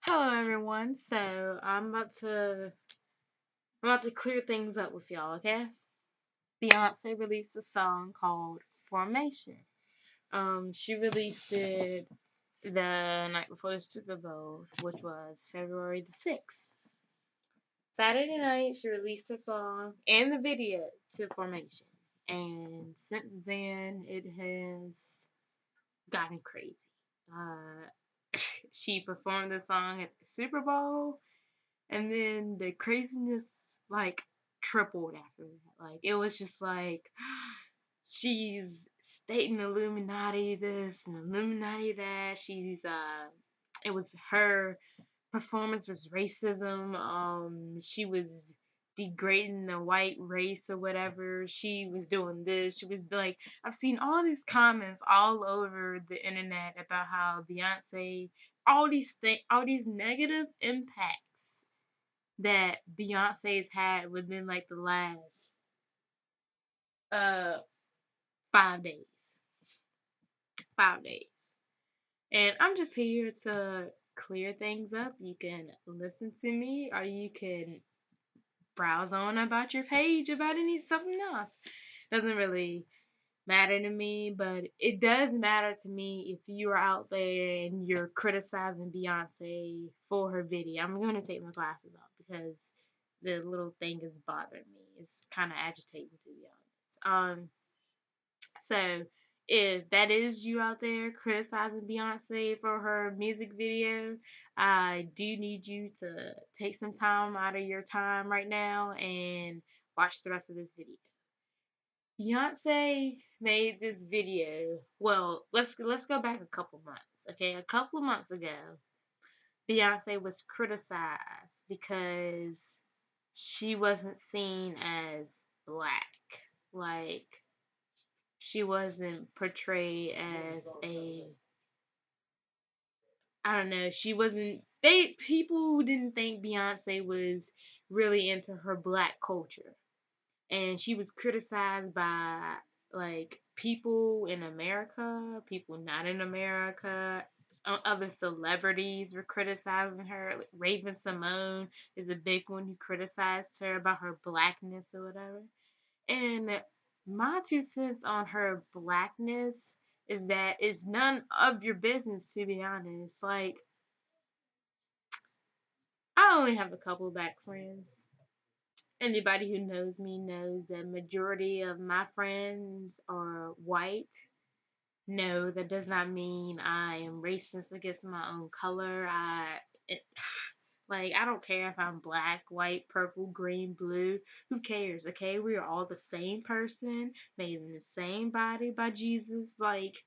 Hello everyone. So I'm about to clear things up with y'all, okay? Beyonce released a song called Formation. She released it the night before the Super Bowl, which was February the 6th. Saturday night she released a song and the video to Formation. And since then it has gotten crazy. Uh she performed the song at the Super Bowl. And then the craziness like tripled after that. Like it was just like she's stating Illuminati this and Illuminati that. It was her performance was racism. She was degrading the white race or whatever. She was doing this. She was like I've seen all these comments all over the internet about how Beyonce all these negative impacts that Beyonce's had within like the last uh 5 days. 5 days. And I'm just here to clear things up. You can listen to me or you can browse on about your page about any something else. Doesn't really matter to me, but it does matter to me if you are out there and you're criticizing Beyonce for her video. I'm gonna take my glasses off because the little thing is bothering me. It's kind of agitating to be honest. So if that is you out there criticizing Beyonce for her music video, I do need you to take some time out of your time right now and watch the rest of this video. Beyonce made this video. Well, let's go back a couple months. Okay, a couple of months ago, Beyonce was criticized because she wasn't seen as black. Like she wasn't portrayed as a I don't know, she wasn't they people didn't think Beyonce was really into her black culture. And she was criticized by like people in America, people not in America. Other celebrities were criticizing her. Like Raven Simone is a big one who criticized her about her blackness or whatever. And my 2 cents on her blackness is that it's none of your business, to be honest. Like, I only have a couple black friends. Anybody who knows me knows that majority of my friends are white. No, that does not mean I am racist against my own color. It, like I don't care if I'm black, white, purple, green, blue. Who cares? Okay, we are all the same person, made in the same body by Jesus. Like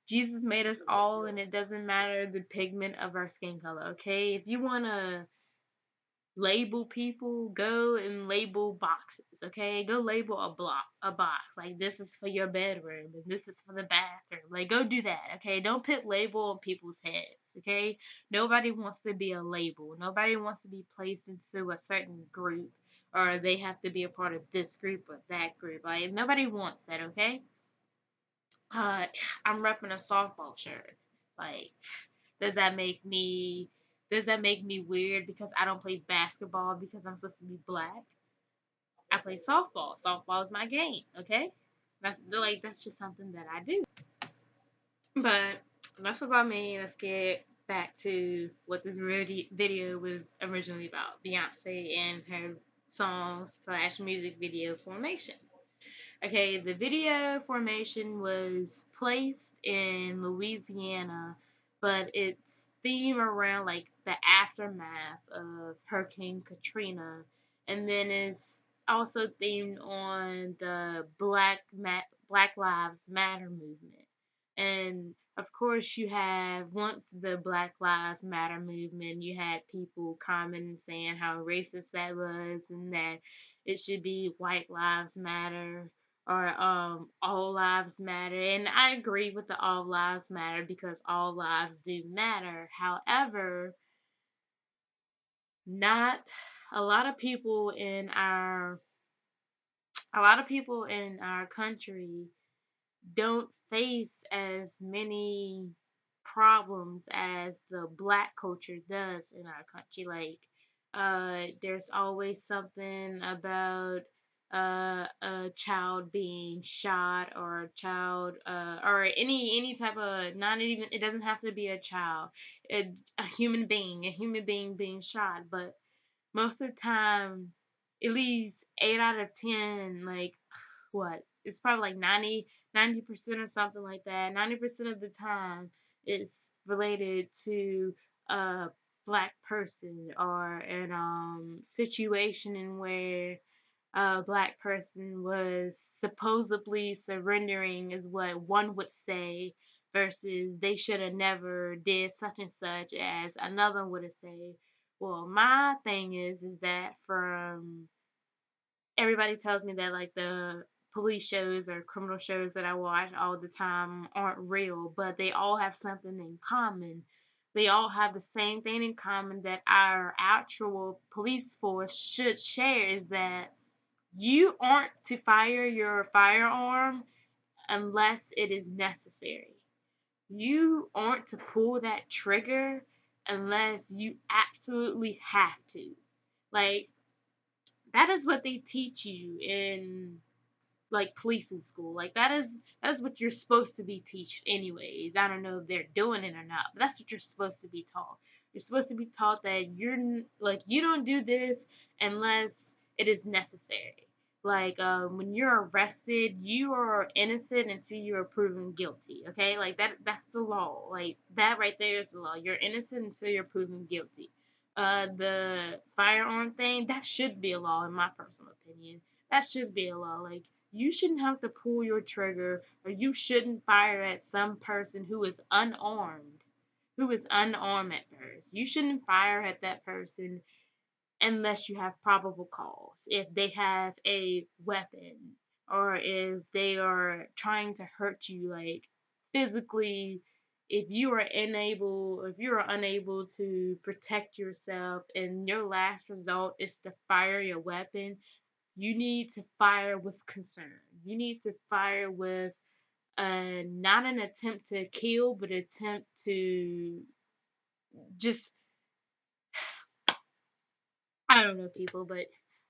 Jesus made us all, and it doesn't matter the pigment of our skin color. Okay, if you wanna label people, go and label boxes, okay? Go label a box. Like this is for your bedroom and this is for the bathroom. Like go do that, okay? Don't put label on people's heads, okay? Nobody wants to be a label. Nobody wants to be placed into a certain group or they have to be a part of this group or that group. Like nobody wants that, okay? Uh I'm repping a softball shirt. Like does that make me weird because I don't play basketball because I'm supposed to be black? I play softball. Softball is my game, okay? That's just something that I do. But enough about me. Let's get back to what this video was originally about. Beyonce and her song slash music video Formation. Okay, the video Formation was placed in Louisiana, but it's themed around like the aftermath of Hurricane Katrina, and then it's also themed on the Black Lives Matter movement. And of course, you have once the Black Lives Matter movement, you had people commenting saying how racist that was and that it should be White Lives Matter or all lives matter, and I agree with the all lives matter because all lives do matter. However, not a lot of people in our country don't face as many problems as the black culture does in our country. Like, there's always something about a child being shot, or a child, or any type of, not even, it doesn't have to be a child, a human being being shot. But most of the time, at least 8 out of 10, like, what? It's probably like 90% or something like that. 90% of the time, it's related to a black person, or an situation in where a black person was supposedly surrendering, is what one would say, versus they should have never did such and such, as another would have said. Well, my thing is that, from everybody tells me that, like, the police shows or criminal shows that I watch all the time aren't real, but they all have something in common. They all have the same thing in common that our actual police force should share, is that you aren't to fire your firearm unless it is necessary. You aren't to pull that trigger unless you absolutely have to. Like, that is what they teach you in, like, policing school. Like, that is what you're supposed to be taught anyways. I don't know if they're doing it or not, but that's what you're supposed to be taught. You're supposed to be taught that like, you don't do this unless it is necessary. Like, when you're arrested, you are innocent until you are proven guilty. Okay, like, that's the law. Like, that right there is the law. You're innocent until you're proven guilty. The firearm thing, that should be a law in my personal opinion. That should be a law. Like, you shouldn't have to pull your trigger, or you shouldn't fire at some person who is unarmed. Who is unarmed at first. You shouldn't fire at that person unless you have probable cause. If they have a weapon, or if they are trying to hurt you, like, physically, if you are unable to protect yourself and your last result is to fire your weapon, you need to fire with concern. You need to fire with, not an attempt to kill, but attempt to just, I don't know, people, but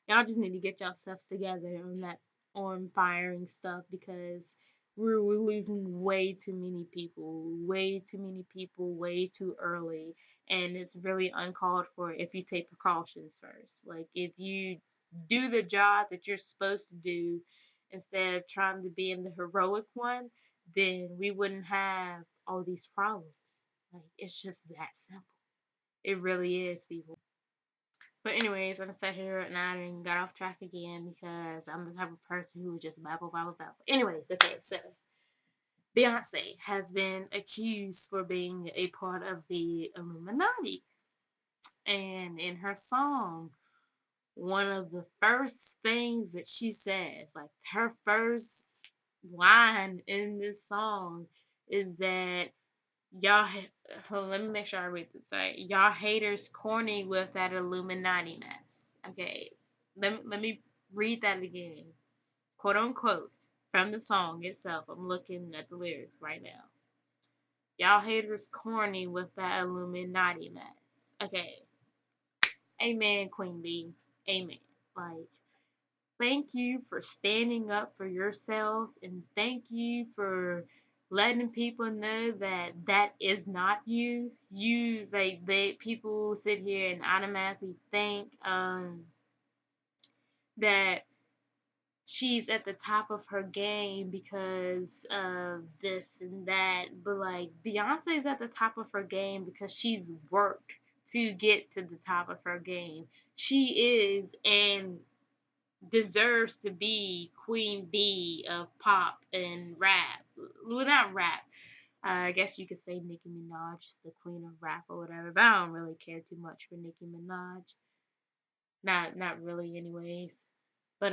y'all just need to get yourselves together on that, on firing stuff, because we're losing way too many people, way too early, and it's really uncalled for if you take precautions first. Like, if you do the job that you're supposed to do instead of trying to be in the heroic one, then we wouldn't have all these problems. Like, it's just that simple. It really is, people. But anyways, I just sat here at night and got off track again, because I'm the type of person who would just babble, babble, babble. Anyways, okay, so Beyonce has been accused for being a part of the Illuminati. And in her song, one of the first things that she says, like, her first line in this song, is that let me make sure I read this right. Y'all haters corny with that Illuminati mess. Okay, let me read that again, quote unquote, from the song itself. I'm looking at the lyrics right now. Y'all haters corny with that Illuminati mess. Okay, amen, Queen Bee. Amen. Like, thank you for standing up for yourself, and thank you for letting people know that that is not you. They people sit here and automatically think that she's at the top of her game because of this and that, but, like, Beyonce is at the top of her game because she's worked to get to the top of her game. She is, and deserves to be, Queen Bee of pop and rap. Well, not rap. I guess you could say Nicki Minaj is the queen of rap or whatever, but I don't really care too much for Nicki Minaj. Not really, anyways. But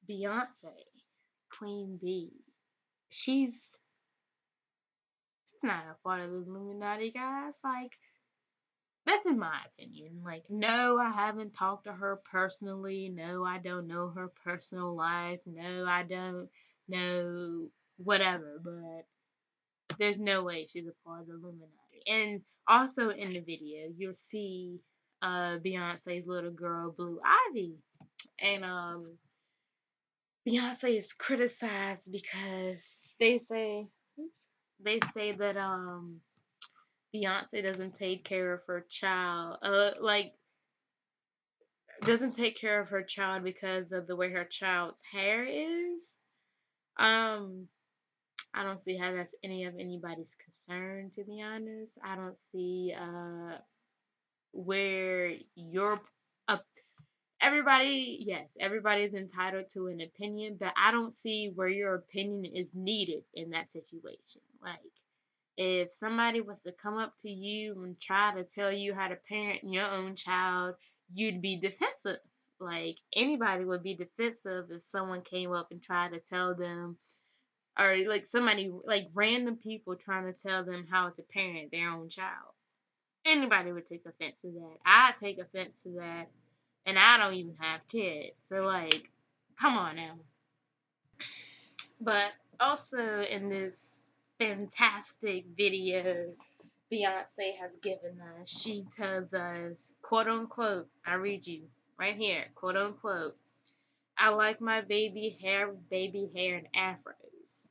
Beyonce, Queen Bee, she's she's not a part of the Illuminati, guys. Like, that's in my opinion. Like, no, I haven't talked to her personally. No, I don't know her personal life. No, I don't know whatever. But There's no way she's a part of the Illuminati. And also in the video, you'll see Beyonce's little girl, Blue Ivy. And Beyonce is criticized because they say that Beyonce doesn't take care of her child. Like doesn't take care of her child because of the way her child's hair is. Um, I don't see how that's any of anybody's concern, to be honest. I don't see where your uh, everybody, yes, everybody's entitled to an opinion, but I don't see where your opinion is needed in that situation. Like, if somebody was to come up to you and try to tell you how to parent your own child, you'd be defensive. Like, anybody would be defensive if someone came up and tried to tell them, or like somebody, like random people trying to tell them how to parent their own child. Anybody would take offense to that. I take offense to that, and I don't even have kids. So, like, come on now. But also in this fantastic video Beyonce has given us, she tells us, quote unquote, I read you right here, quote unquote, I like my baby hair with baby hair and afros.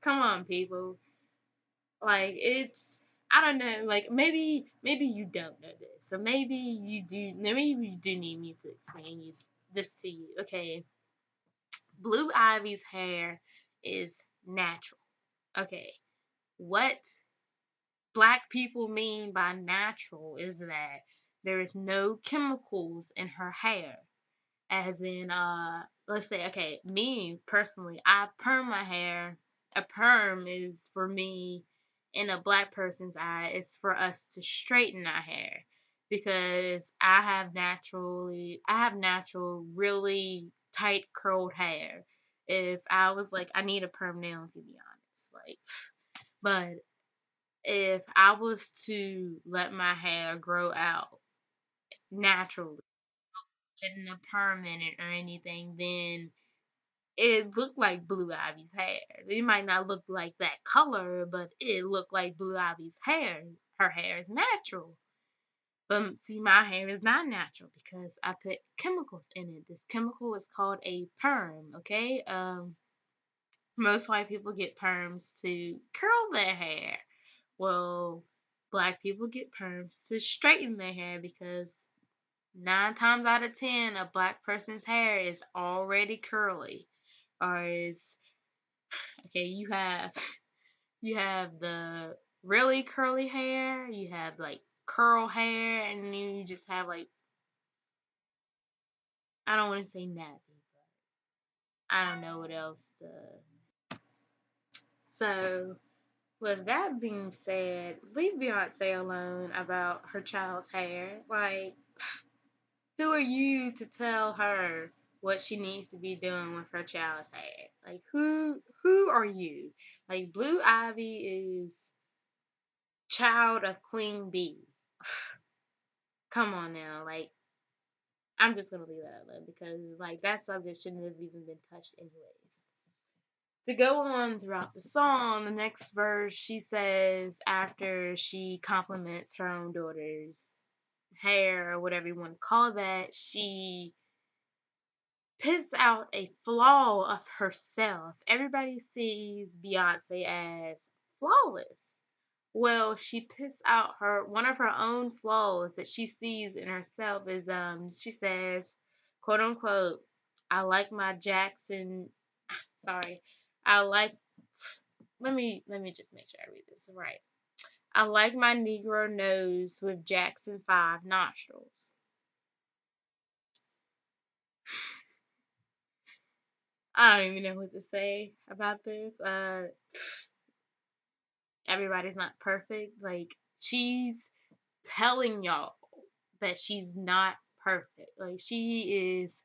Come on, people. Like, it's, I don't know, like maybe you don't know this. So maybe you do need me to explain this to you. Okay. Blue Ivy's hair is natural. Okay. What black people mean by natural is that there is no chemicals in her hair. As in, let's say, okay, me personally, I perm my hair. A perm is for me, in a black person's eye, it's for us to straighten our hair. Because I have natural, really tight curled hair. If I was like, I need a perm now, to be honest. Like, but if I was to let my hair grow out naturally, putting a perm in it or anything, then it looked like Blue Ivy's hair. It might not look like that color, but it looked like Blue Ivy's hair. Her hair is natural. But see, my hair is not natural because I put chemicals in it. This chemical is called a perm, okay? Most white people get perms to curl their hair. Well, black people get perms to straighten their hair because 9 times out of 10, a black person's hair is already curly. Or is, okay, you have the really curly hair, you have like curl hair, and you just have like, I don't want to say nappy, but I don't know what else to. So with that being said, leave Beyonce alone about her child's hair. Like, who are you to tell her what she needs to be doing with her child's hair? Like, who are you? Like, Blue Ivy is child of Queen Bee. Come on now, like, I'm just gonna leave that alone because like that subject shouldn't have even been touched anyways. To go on throughout the song, the next verse she says, after she compliments her own daughter's hair or whatever you want to call that, she picks out a flaw of herself. Everybody sees Beyonce as flawless. Well, she picks out her one of her own flaws that she sees in herself is she says, quote unquote, I like my Jackson sorry. I like let me just make sure I read this right. I like my Negro nose with Jackson 5 nostrils. I don't even know what to say about this. Everybody's not perfect. Like, she's telling y'all that she's not perfect. Like, she is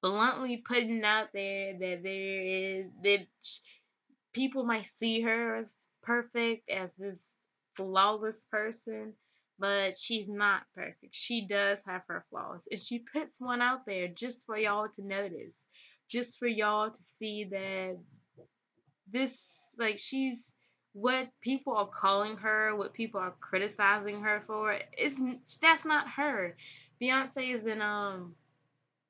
bluntly putting out there that people might see her as perfect, as this flawless person, but she's not perfect. She does have her flaws, and she puts one out there just for y'all to notice, just for y'all to see that she's what people are calling her, what people are criticizing her for, is that's not her. Beyonce is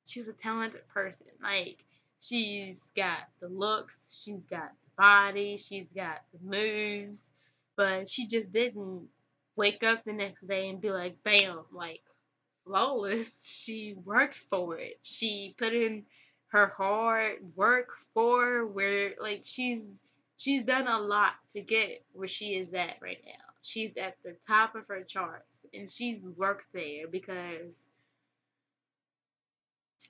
she's a talented person. Like, she's got the looks, she's got the body, she's got the moves, but she just didn't wake up the next day and be like, bam, like flawless. She worked for it. She put in her hard work for where, like, she's done a lot to get where she is at right now. She's at the top of her charts and she's worked there because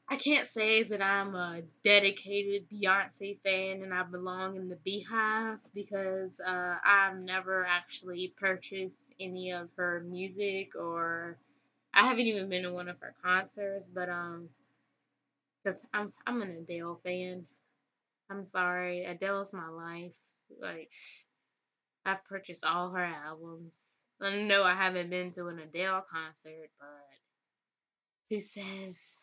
I can't say that I'm a dedicated Beyonce fan and I belong in the Beehive because I've never actually purchased any of her music, or I haven't even been to one of her concerts. But because I'm an Adele fan. I'm sorry, Adele's my life. Like, I've purchased all her albums. I know I haven't been to an Adele concert, but who says?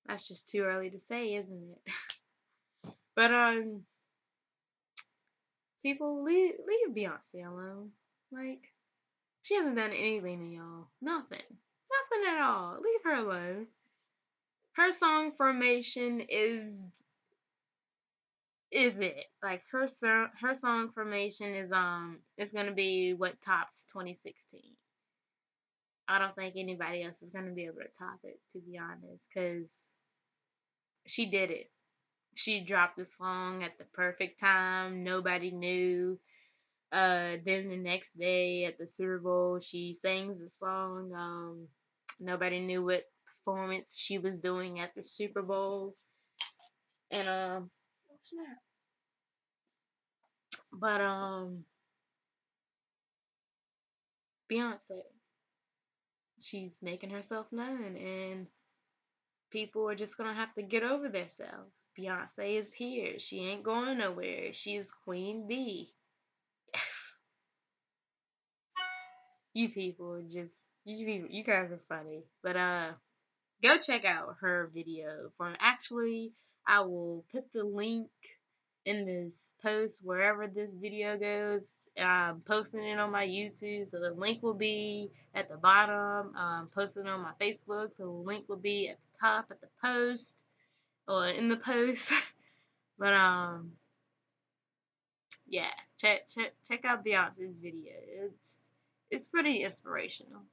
That's just too early to say, isn't it? But people, leave Beyonce alone. Like, she hasn't done anything to y'all. Nothing. Nothing at all. Leave her alone. Her song Formation is it. Like, her song Formation is gonna be what tops 2016. I don't think anybody else is gonna be able to top it, to be honest, because she did it. She dropped the song at the perfect time. Nobody knew. Then the next day at the Super Bowl, she sings the song. Nobody knew what performance she was doing at the Super Bowl, and what's that? But Beyonce, she's making herself known, and people are just gonna have to get over themselves. Beyonce is here. She ain't going nowhere. She's Queen Bee. You people are just you guys are funny, but go check out her video from actually I will put the link in this post wherever this video goes. I'm posting it on my YouTube, so the link will be at the bottom. Posting on my Facebook, so the link will be at the top at the post or in the post. But yeah, check out Beyonce's video. It's pretty inspirational.